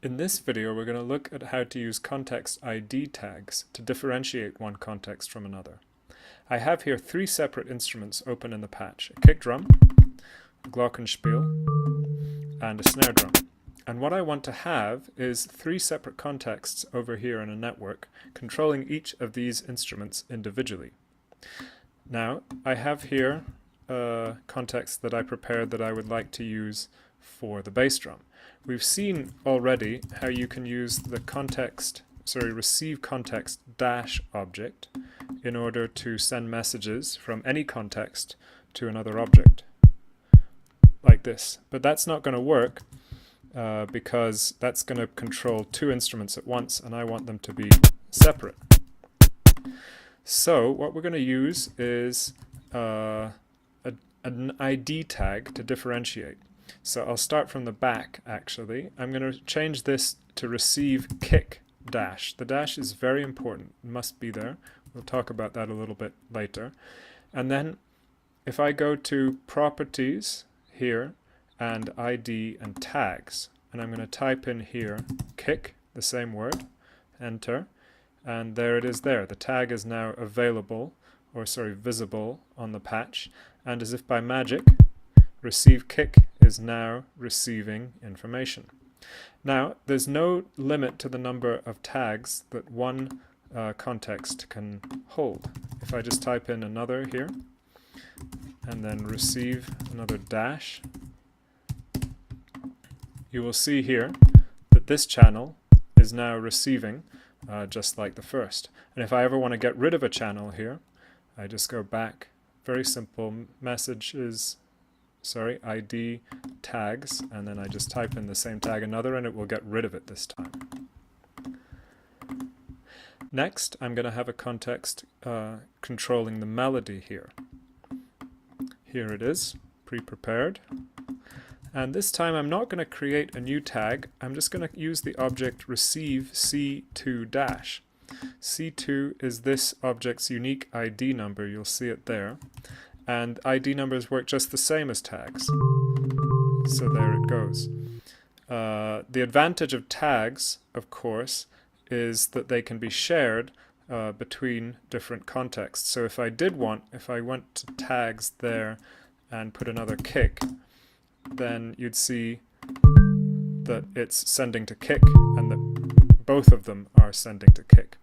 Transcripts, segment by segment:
In this video, we're going to look at how to use context ID tags to differentiate one context from another. I have here three separate instruments open in the patch: a kick drum, a glockenspiel, and a snare drum. And what I want to have is three separate contexts over here in a network, controlling each of these instruments individually. Now, I have here a context that I prepared that I would like to use for the bass drum. We've seen already how you can use the receive context dash object in order to send messages from any context to another object, like this. But that's not going to work because that's going to control two instruments at once, and I want them to be separate. So what we're going to use is an ID tag to differentiate. So I'll start from the back, actually. I'm going to change this to receive kick dash. The dash is very important. It must be there. We'll talk about that a little bit later. And then if I go to properties here and ID and tags, and I'm going to type in here kick, the same word, enter, and there it is there. The tag is now available, visible on the patch, and as if by magic, receive kick is now receiving information. Now, there's no limit to the number of tags that one context can hold. If I just type in another here, and then receive another dash, you will see here that this channel is now receiving just like the first. And if I ever want to get rid of a channel here, I just go back. Very simple. ID tags, and then I just type in the same tag another, and it will get rid of it this time. Next, I'm going to have a context controlling the melody here. Here it is, pre-prepared. And this time I'm not going to create a new tag. I'm just going to use the object receive C2 dash. C2 is this object's unique ID number. You'll see it there. And ID numbers work just the same as tags. So there it goes. The advantage of tags, of course, is that they can be shared between different contexts. So if I went to tags there and put another kick, then you'd see that it's sending to kick and that both of them are sending to kick.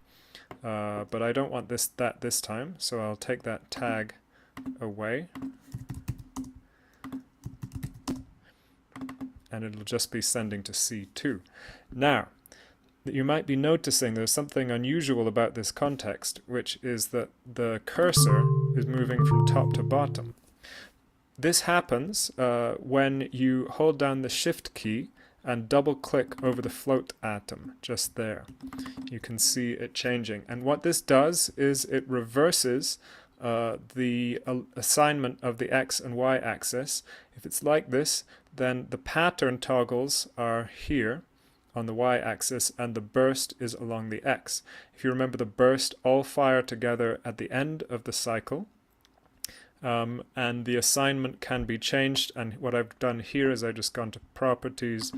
But I don't want that this time, so I'll take that tag away, and it'll just be sending to C2. Now, you might be noticing there's something unusual about this context, which is that the cursor is moving from top to bottom. This happens when you hold down the Shift key and double-click over the float atom just there. You can see it changing. And what this does is it reverses the assignment of the X and Y axis. If it's like this, then the pattern toggles are here on the Y axis and the burst is along the X. If you remember, the burst all fire together at the end of the cycle, and the assignment can be changed, and what I've done here is I've just gone to properties,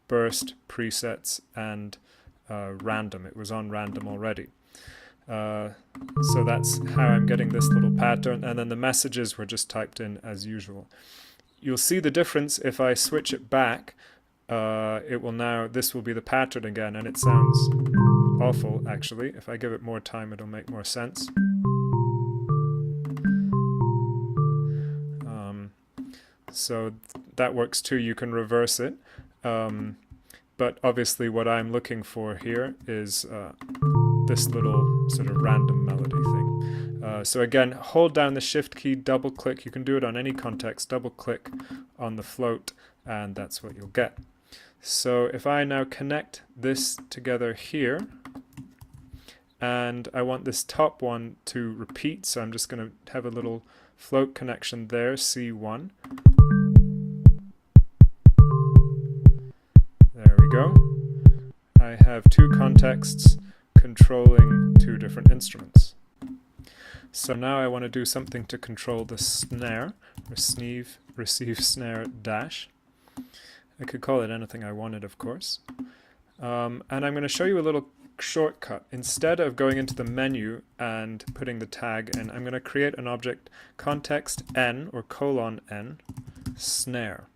burst, presets, and random. It was on random already. So that's how I'm getting this little pattern, and then the messages were just typed in as usual. You'll see the difference if I switch it back. This will be the pattern again, and it sounds awful actually. If I give it more time, it'll make more sense. So that works too. You can reverse it. But obviously what I'm looking for here is this little sort of random melody thing. So again, hold down the Shift key, double click. You can do it on any context. Double click on the float, and that's what you'll get. So if I now connect this together here, and I want this top one to repeat, so I'm just going to have a little float connection there, C1. There we go. I have two contexts controlling two different instruments. So now I want to do something to control the snare, receive snare dash. I could call it anything I wanted, of course. And I'm going to show you a little shortcut. Instead of going into the menu and putting the tag in, I'm going to create an object context n or colon n snare.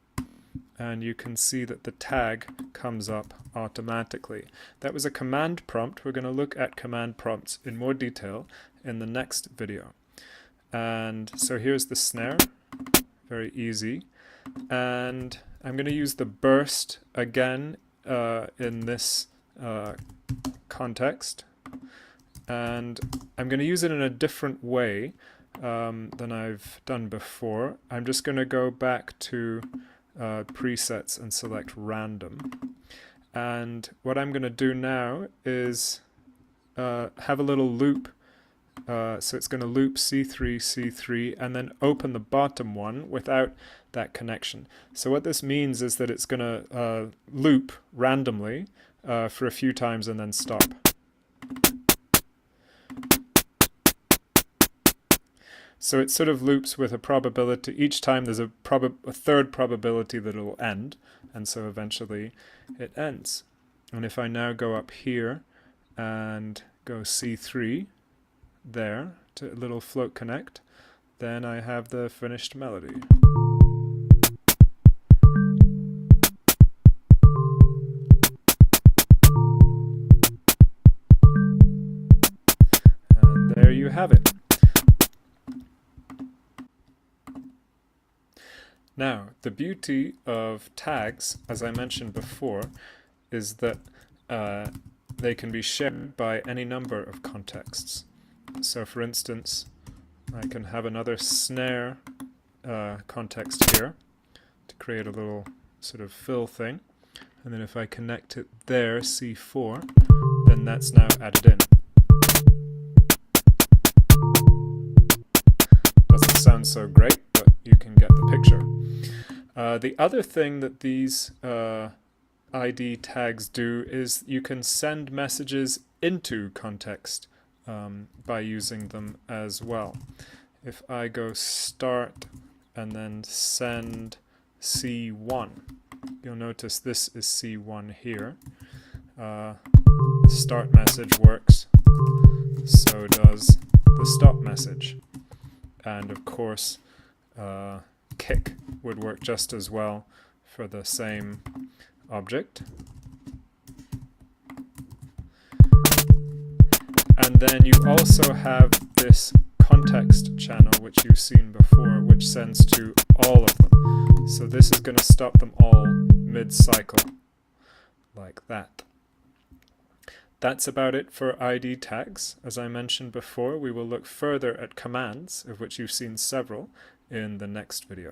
And you can see that the tag comes up automatically. That was a command prompt. We're going to look at command prompts in more detail in the next video. And so here's the snare, very easy. And I'm going to use the burst again in this context. And I'm going to use it in a different way than I've done before. I'm just going to go back to presets and select random. And what I'm going to do now is have a little loop. So it's going to loop C3, C3, and then open the bottom one without that connection. So what this means is that it's going to loop randomly for a few times and then stop. So it sort of loops with a probability. Each time there's a third probability that it'll end, and so eventually it ends. And if I now go up here and go C3 there to a little float connect, then I have the finished melody. And there you have it. Now, the beauty of tags, as I mentioned before, is that they can be shared by any number of contexts. So for instance, I can have another snare context here to create a little sort of fill thing. And then if I connect it there, C4, then that's now added in. Doesn't sound so great, but you can get the picture. The other thing that these ID tags do is you can send messages into context by using them as well. If I go start and then send C1, you'll notice this is C1 here. The start message works, so does the stop message. And of course, kick would work just as well for the same object. And then you also have this context channel, which you've seen before, which sends to all of them. So this is going to stop them all mid-cycle, like that. That's about it for ID tags. As I mentioned before, we will look further at commands, of which you've seen several, in the next video.